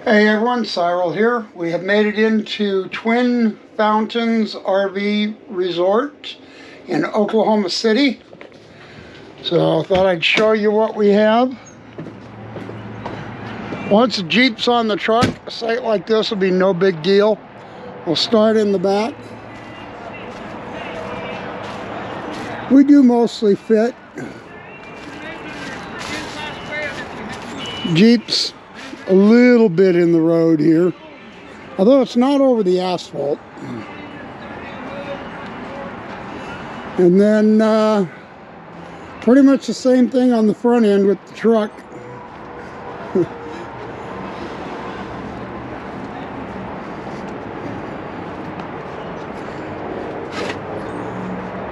Hey everyone, Cyril here. We have made it into Twin Fountains RV Resort in Oklahoma City. So I thought I'd show you what we have. Once the Jeep's on the truck, a site like this will be no big deal. We'll start in the back. We do mostly fit. Jeep's a little bit in the road here, although it's not over the asphalt. And then pretty much the same thing on the front end with the truck.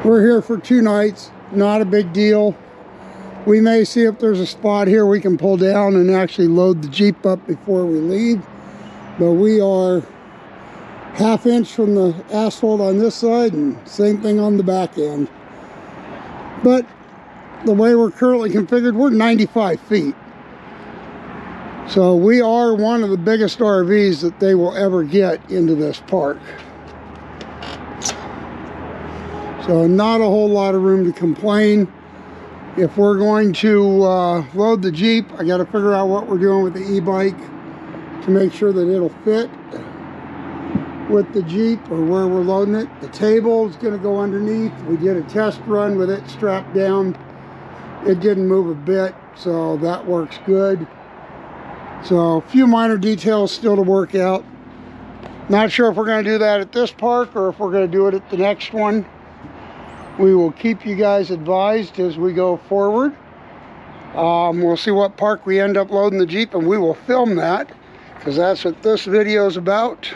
We're here for 2 nights, not a big deal. We may see if there's a spot here we can pull down and actually load the Jeep up before we leave. But we are ½ inch from the asphalt on this side and same thing on the back end. But the way we're currently configured, we're 95 feet. So we are one of the biggest RVs that they will ever get into this park. So not a whole lot of room to complain. If we're going to load the Jeep, I got to figure out what we're doing with the e-bike to make sure that it'll fit with the Jeep or where we're loading it. The table is going to go underneath. We did a test run with it strapped down. It didn't move a bit, so that works good. So a few minor details still to work out. Not sure if we're going to do that at this park or if we're going to do it at the next one. We will keep you guys advised as we go forward. We'll see what park we end up loading the Jeep, and we will film that because that's what this video is about.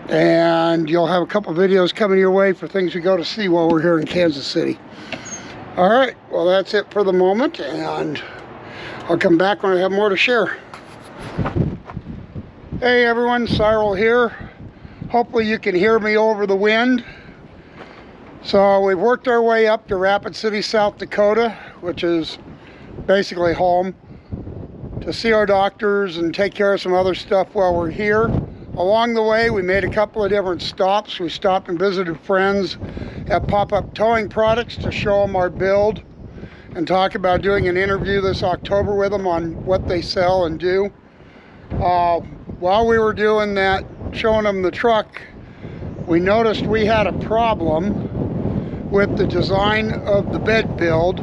And you'll have a couple videos coming your way for things we go to see while we're here in Kansas City. All right, well, that's it for the moment, and I'll come back when I have more to share. Hey everyone, Cyril here. Hopefully you can hear me over the wind. So we've worked our way up to Rapid City, South Dakota, which is basically home, to see our doctors and take care of some other stuff while we're here. Along the way, we made a couple of different stops. We stopped and visited friends at Pop-Up Towing Products to show them our build and talk about doing an interview this October with them on what they sell and do. While we were doing that, showing them the truck, we noticed we had a problem with the design of the bed build.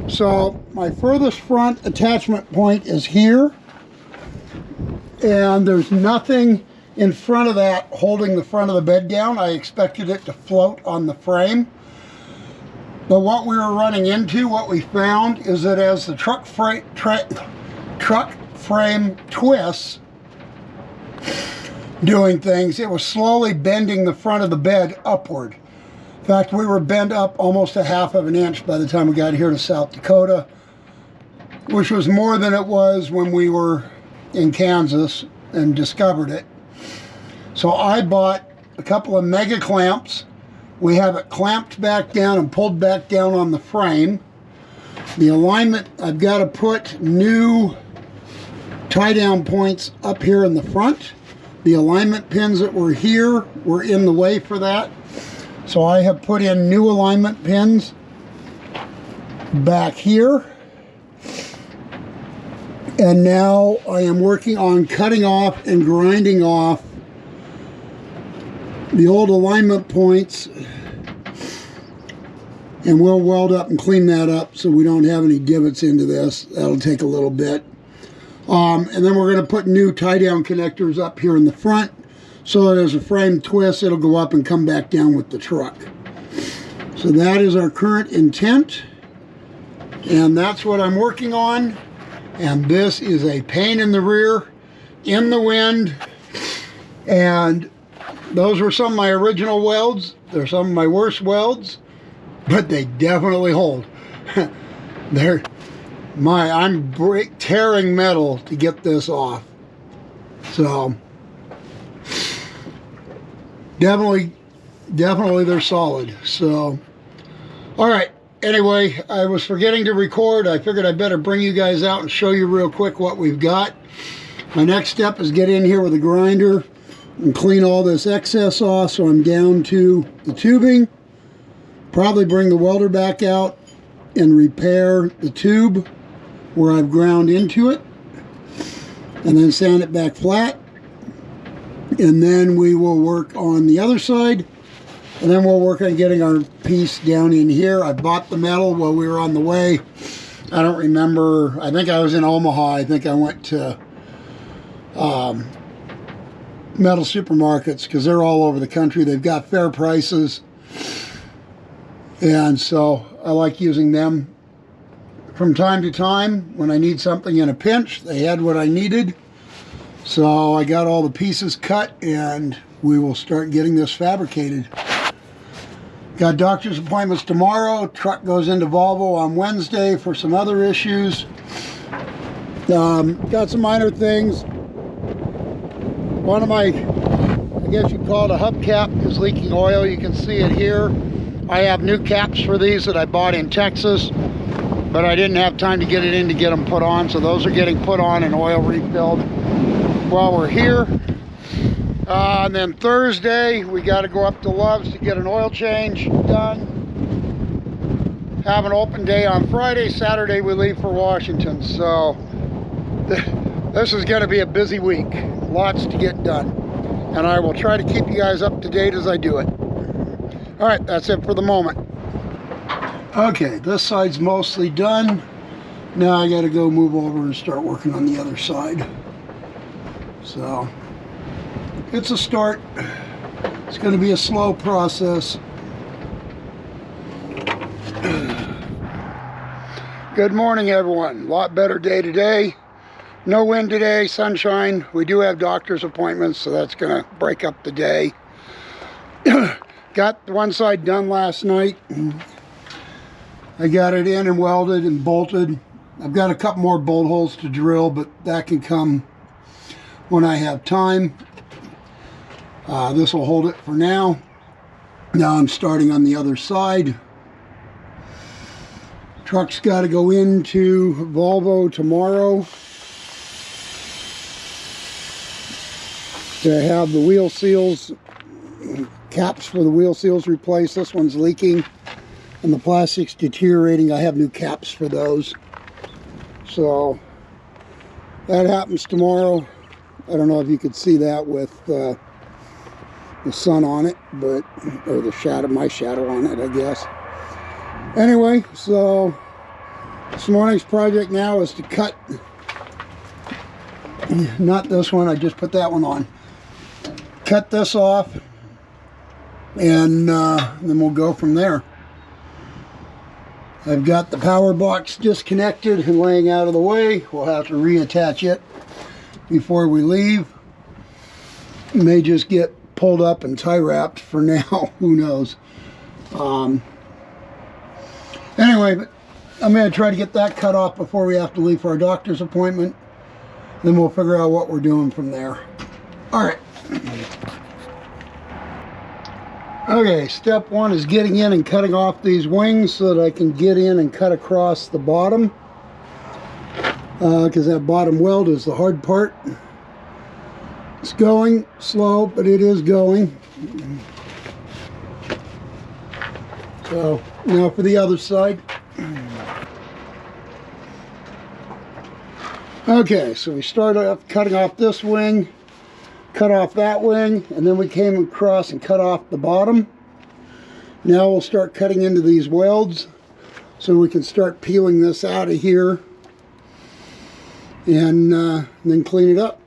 So my furthest front attachment point is here, and there's nothing in front of that holding the front of the bed down. I expected it to float on the frame, but what we were running into, what we found, is that as the truck frame twists doing things, it was slowly bending the front of the bed upward. In fact, we were bent up almost ½ of an inch by the time we got here to South Dakota, which was more than it was when we were in Kansas and discovered it. So I bought a couple of mega clamps. We have it clamped back down and pulled back down on the frame. The alignment, I've got to put new tie-down points up here in the front. The alignment pins that were here were in the way for that. So I have put in new alignment pins back here. And now I am working on cutting off and grinding off the old alignment points. And we'll weld up and clean that up so we don't have any divots into this. That'll take a little bit. And then we're going to put new tie-down connectors up here in the front, so that as a frame twists, it'll go up and come back down with the truck. So that is our current intent, and that's what I'm working on. And this is a pain in the rear, in the wind, and those were some of my original welds. They're some of my worst welds, but they definitely hold. I'm tearing metal to get this off. So definitely they're solid. So all right, anyway, I was forgetting to record. I figured I better bring you guys out and show you real quick what we've got. My next step is get in here with a grinder and clean all this excess off, so I'm down to the tubing. Probably bring the welder back out and repair the tube where I've ground into it, and then sand it back flat. And then we will work on the other side, and then we'll work on getting our piece down in here. I bought the metal while we were on the way. I don't remember. I think I was in Omaha. I think I went to metal supermarkets, because they're all over the country. They've got fair prices, and so I like using them from time to time when I need something in a pinch. They had what I needed, so I got all the pieces cut, and we will start getting this fabricated. Got doctor's appointments tomorrow. Truck goes into Volvo on Wednesday for some other issues. Got some minor things. One of my, I guess you'd call it a hubcap, is leaking oil. You can see it here. I have new caps for these that I bought in Texas, but I didn't have time to get it in to get them put on, so those are getting put on and oil refilled while we're here. And then Thursday, we got to go up to Love's to get an oil change done. Have an open day on Friday. Saturday, we leave for Washington. So this is going to be a busy week. Lots to get done. And I will try to keep you guys up to date as I do it. All right, that's it for the moment. Okay, this side's mostly done. Now I got to go move over and start working on the other side. So it's a start. It's going to be a slow process. Good morning, everyone. A lot better day today. No wind today, sunshine. We do have doctor's appointments, so that's going to break up the day. Got one side done last night. I got it in and welded and bolted. I've got a couple more bolt holes to drill, but that can come when I have time. This will hold it for now. Now I'm starting on the other side. Truck's got to go into Volvo tomorrow to have the wheel seals, caps for the wheel seals replaced. This one's leaking and the plastic's deteriorating. I have new caps for those. So that happens tomorrow. I don't know if you could see that with the sun on it, but, or the shadow, my shadow on it, I guess. Anyway, so this morning's project now is to cut, not this one, I just put that one on. Cut this off, and then we'll go from there. I've got the power box disconnected and laying out of the way. We'll have to reattach it before we leave. It may just get pulled up and tie wrapped for now. Who knows? Anyway, but I'm going to try to get that cut off before we have to leave for our doctor's appointment. Then we'll figure out what we're doing from there. All right. Okay, step one is getting in and cutting off these wings so that I can get in and cut across the bottom. Because that bottom weld is the hard part. It's going slow, but it is going. So now for the other side. Okay, so we started off cutting off this wing, cut off that wing, and then we came across and cut off the bottom. Now we'll start cutting into these welds so we can start peeling this out of here and then clean it up.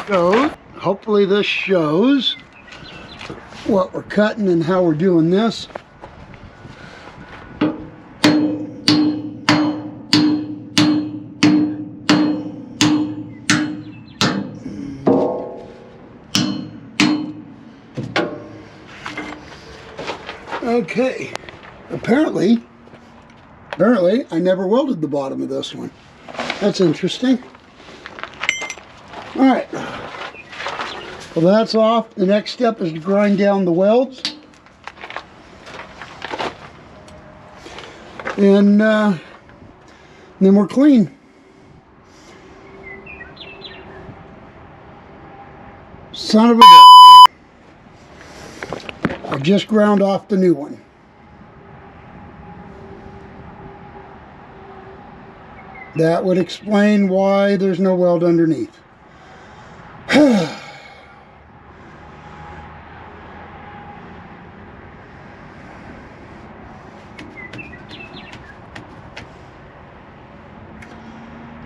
So hopefully this shows what we're cutting and how we're doing this. Okay, apparently I never welded the bottom of this one. That's interesting. All right, well, that's off. The next step is to grind down the welds. And then we're clean. Son of a bitch. I just ground off the new one. That would explain why there's no weld underneath.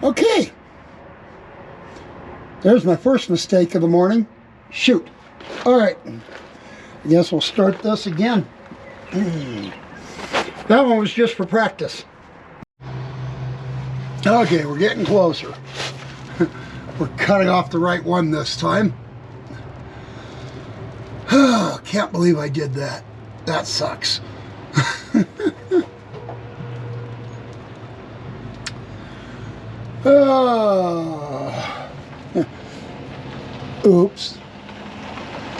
Okay. There's my first mistake of the morning. Shoot. All right. I guess we'll start this again. That one was just for practice. Okay, we're getting closer. We're cutting off the right one this time. Can't believe I did that. That sucks. Oops.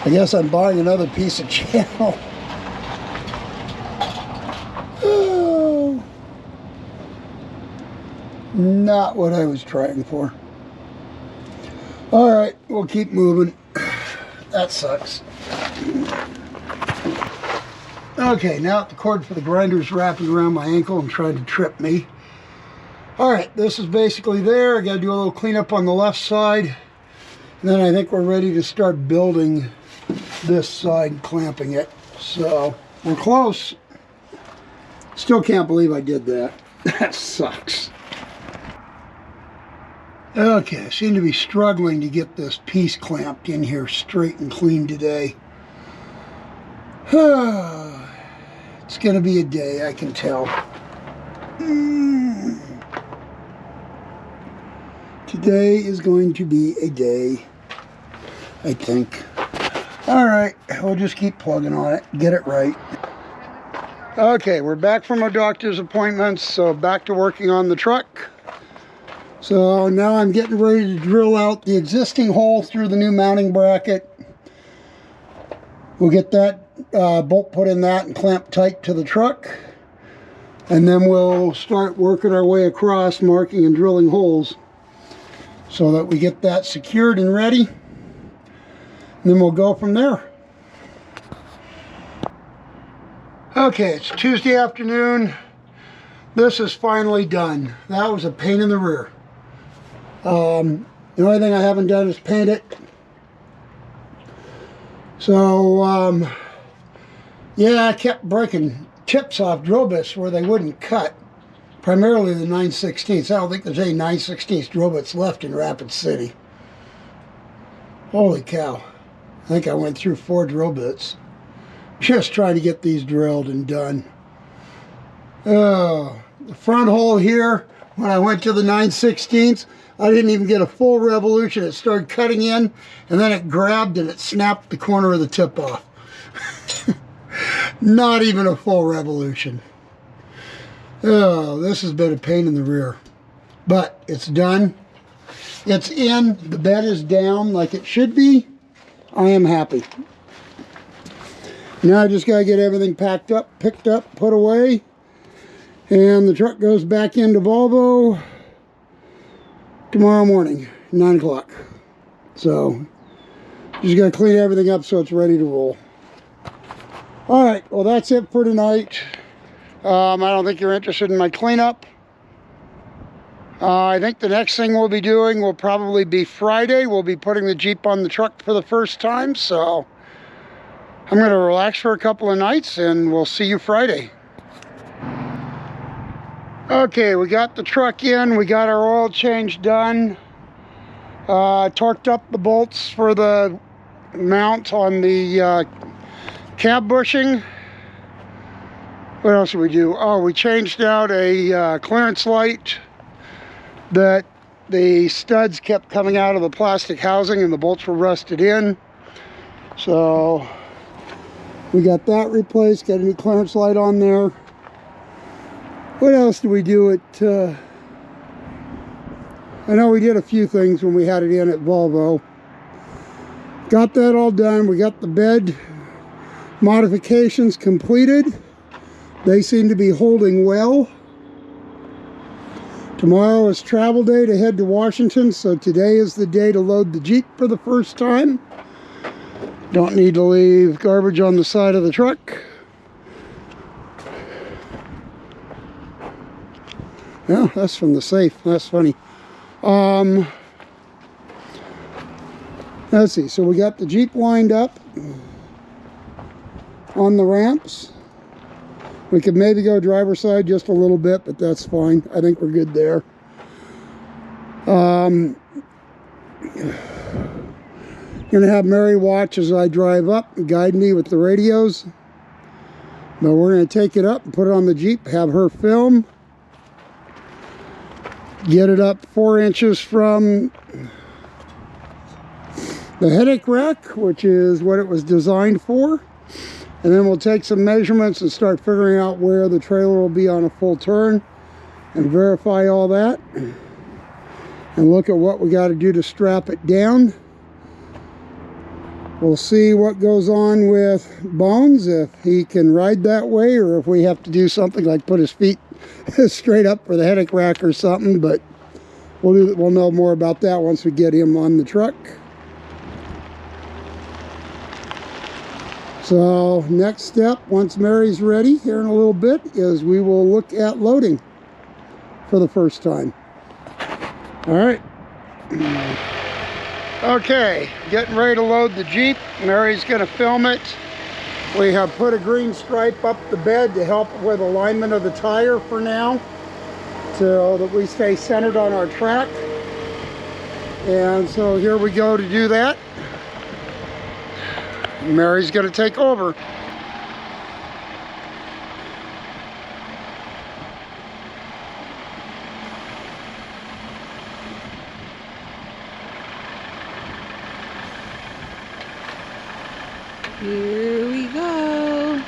I guess I'm buying another piece of channel. Not what I was trying for. Alright, we'll keep moving. That sucks. Okay, now the cord for the grinder is wrapping around my ankle and trying to trip me. Alright, this is basically there. I got to do a little cleanup on the left side. And then I think we're ready to start building this side, clamping it. So, we're close. Still can't believe I did that. That sucks. Okay, I seem to be struggling to get this piece clamped in here straight and clean today. It's going to be a day, I can tell. Today is going to be a day, I think. Alright, we'll just keep plugging on it, get it right. Okay, we're back from our doctor's appointments, so back to working on the truck. So now I'm getting ready to drill out the existing hole through the new mounting bracket. We'll get that bolt put in that and clamp tight to the truck. And then we'll start working our way across, marking and drilling holes so that we get that secured and ready. And then we'll go from there. Okay, it's Tuesday afternoon. This is finally done. That was a pain in the rear. The only thing I haven't done is paint it. So, yeah, I kept breaking tips off drill bits where they wouldn't cut. Primarily the 9/16. I don't think there's any 9/16 drill bits left in Rapid City. Holy cow. I think I went through 4 drill bits. Just trying to get these drilled and done. The front hole here, when I went to the 9/16, I didn't even get a full revolution. It started cutting in, and then it grabbed and it snapped the corner of the tip off. Not even a full revolution. Oh, this has been a pain in the rear. But it's done. It's in. The bed is down like it should be. I am happy. Now I just got to get everything packed up, picked up, put away. And the truck goes back into Volvo tomorrow morning, 9 o'clock. So, just got to clean everything up so it's ready to roll. Alright, well that's it for tonight. I don't think you're interested in my cleanup. I think the next thing we'll be doing will probably be Friday. We'll be putting the Jeep on the truck for the first time, so I'm going to relax for a couple of nights and we'll see you Friday. Okay, we got the truck in, we got our oil change done. Torqued up the bolts for the mount on the cab bushing. What else did we do? Oh, we changed out a clearance light that the studs kept coming out of the plastic housing and the bolts were rusted in. So we got that replaced, got a new clearance light on there. What else did we do at, I know we did a few things when we had it in at Volvo. Got that all done. We got the bed modifications completed. They seem to be holding well. Tomorrow is travel day to head to Washington, so today is the day to load the Jeep for the first time. Don't need to leave garbage on the side of the truck. Yeah, that's from the safe. That's funny. Let's see. So we got the Jeep lined up on the ramps. We could maybe go driver's side just a little bit, but that's fine. I think we're good there. Gonna have Mary watch as I drive up and guide me with the radios. But we're gonna take it up and put it on the Jeep, have her film, get it up 4 inches from the headache rack, which is what it was designed for. And then we'll take some measurements and start figuring out where the trailer will be on a full turn and verify all that. And look at what we got to do to strap it down. We'll see what goes on with Bones, if he can ride that way, or if we have to do something like put his feet straight up for the headache rack or something. But we'll know more about that once we get him on the truck. So next step, once Mary's ready here in a little bit, is we will look at loading for the first time. All right. Okay, getting ready to load the Jeep. Mary's gonna film it. We have put a green stripe up the bed to help with alignment of the tire for now, so that we stay centered on our track. And so here we go to do that. Mary's gonna take over. Here we go.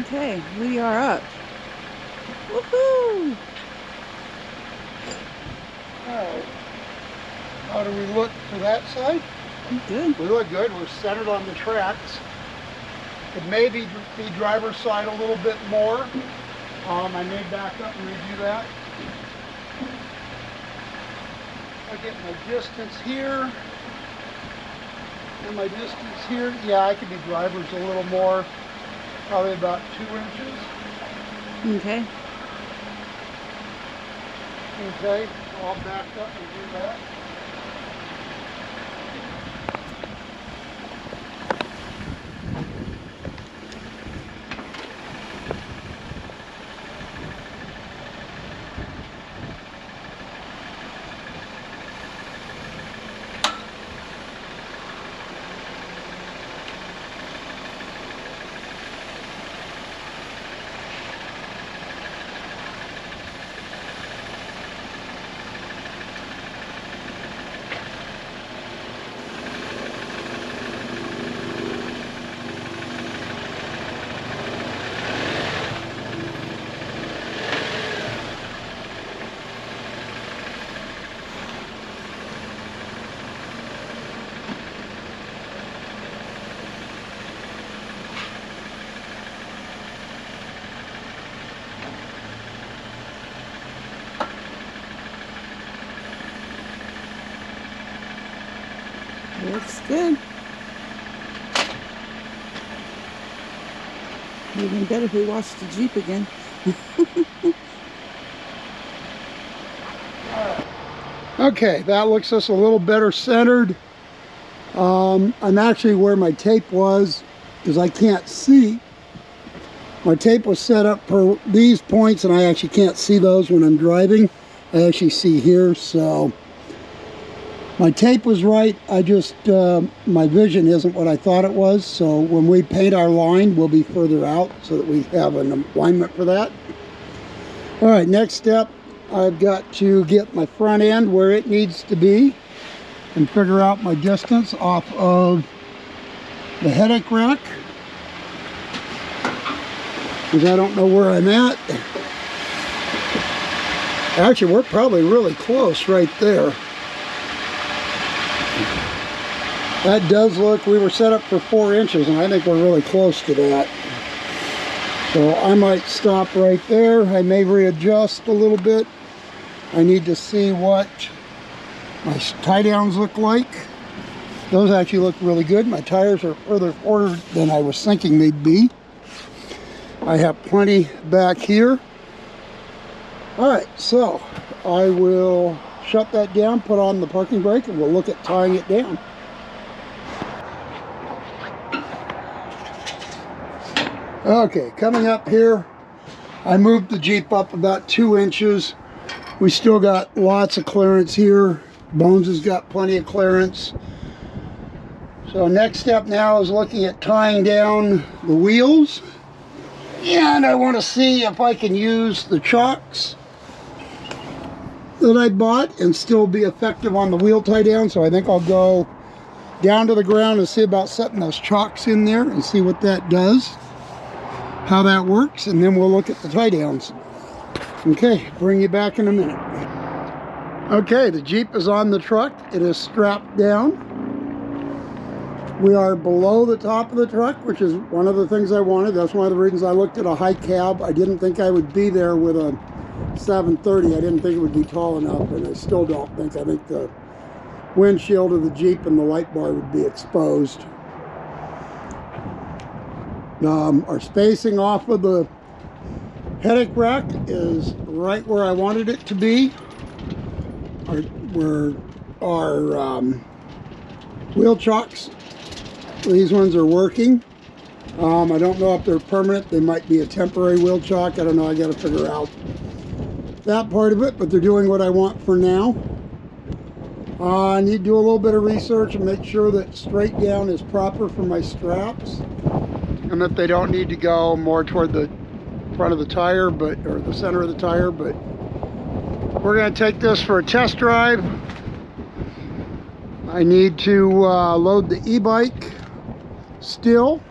Okay, we are up. Woohoo! Alright. How do we look for that side? Good. We look good. We're centered on the tracks. It may be driver's side a little bit more. I may back up and redo that. I get my distance here and my distance here. Yeah, I could be driver's a little more. Probably about 2 inches. Okay. Okay, I'll back up and do that. Looks good. Even better if we watch the Jeep again. Okay, that looks us a little better centered. I'm actually where my tape was, because I can't see. My tape was set up for these points, and I actually can't see those when I'm driving. I actually see here, so my tape was right. I just, my vision isn't what I thought it was. So when we paint our line, we'll be further out so that we have an alignment for that. All right, next step, I've got to get my front end where it needs to be. and figure out my distance off of the headache rack, because I don't know where I'm at. Actually, we're probably really close right there. That does look, we were set up for 4 inches, and I think we're really close to that. So I might stop right there. I may readjust a little bit. I need to see what my tie downs look like. Those actually look really good. My tires are further ordered than I was thinking they'd be. I have plenty back here. All right, so I will shut that down, put on the parking brake, and we'll look at tying it down. Okay, coming up here, I moved the Jeep up about 2 inches. We still got lots of clearance here. Bones has got plenty of clearance. So next step now is looking at tying down the wheels. And I want to see if I can use the chocks that I bought and still be effective on the wheel tie down. So I think I'll go down to the ground and see about setting those chocks in there and see what that does, how that works, and then we'll look at the tie downs. Okay, bring you back in a minute. Okay, the Jeep is on the truck. It is strapped down. We are below the top of the truck, which is one of the things I wanted. That's one of the reasons I looked at a high cab. I didn't think I would be there with a 730. I didn't think it would be tall enough, and I still don't think. I think the windshield of the Jeep and the light bar would be exposed. Our spacing off of the headache rack is right where I wanted it to be. Our wheel chocks, these ones are working. I don't know if they're permanent. They might be a temporary wheel chock. I don't know. I got to figure out that part of it, but they're doing what I want for now. I need to do a little bit of research and make sure that straight down is proper for my straps, and that they don't need to go more toward the front of the tire, or the center of the tire. But we're going to take this for a test drive. I need to load the e-bike still.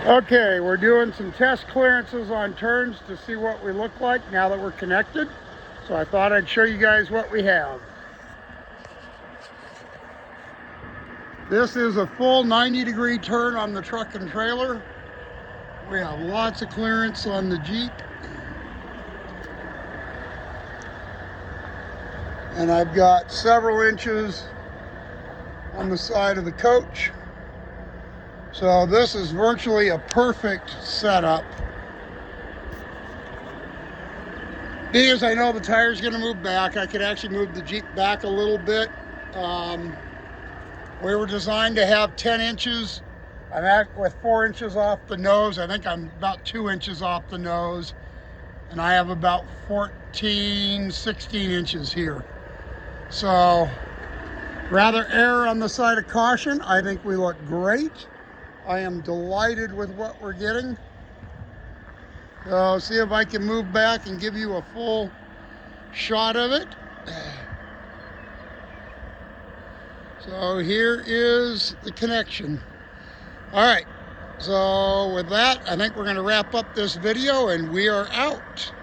Okay, we're doing some test clearances on turns to see what we look like now that we're connected. So I thought I'd show you guys what we have. This is a full 90-degree turn on the truck and trailer. We have lots of clearance on the Jeep. And I've got several inches on the side of the coach. So this is virtually a perfect setup. Because I know the tire's gonna move back, I could actually move the Jeep back a little bit. We were designed to have 10 inches. I'm at with 4 inches off the nose. I think I'm about 2 inches off the nose. And I have about 14, 16 inches here. So rather err on the side of caution. I think we look great. I am delighted with what we're getting. So see if I can move back and give you a full shot of it. So here is the connection. All right, so with that, I think we're going to wrap up this video, and we are out.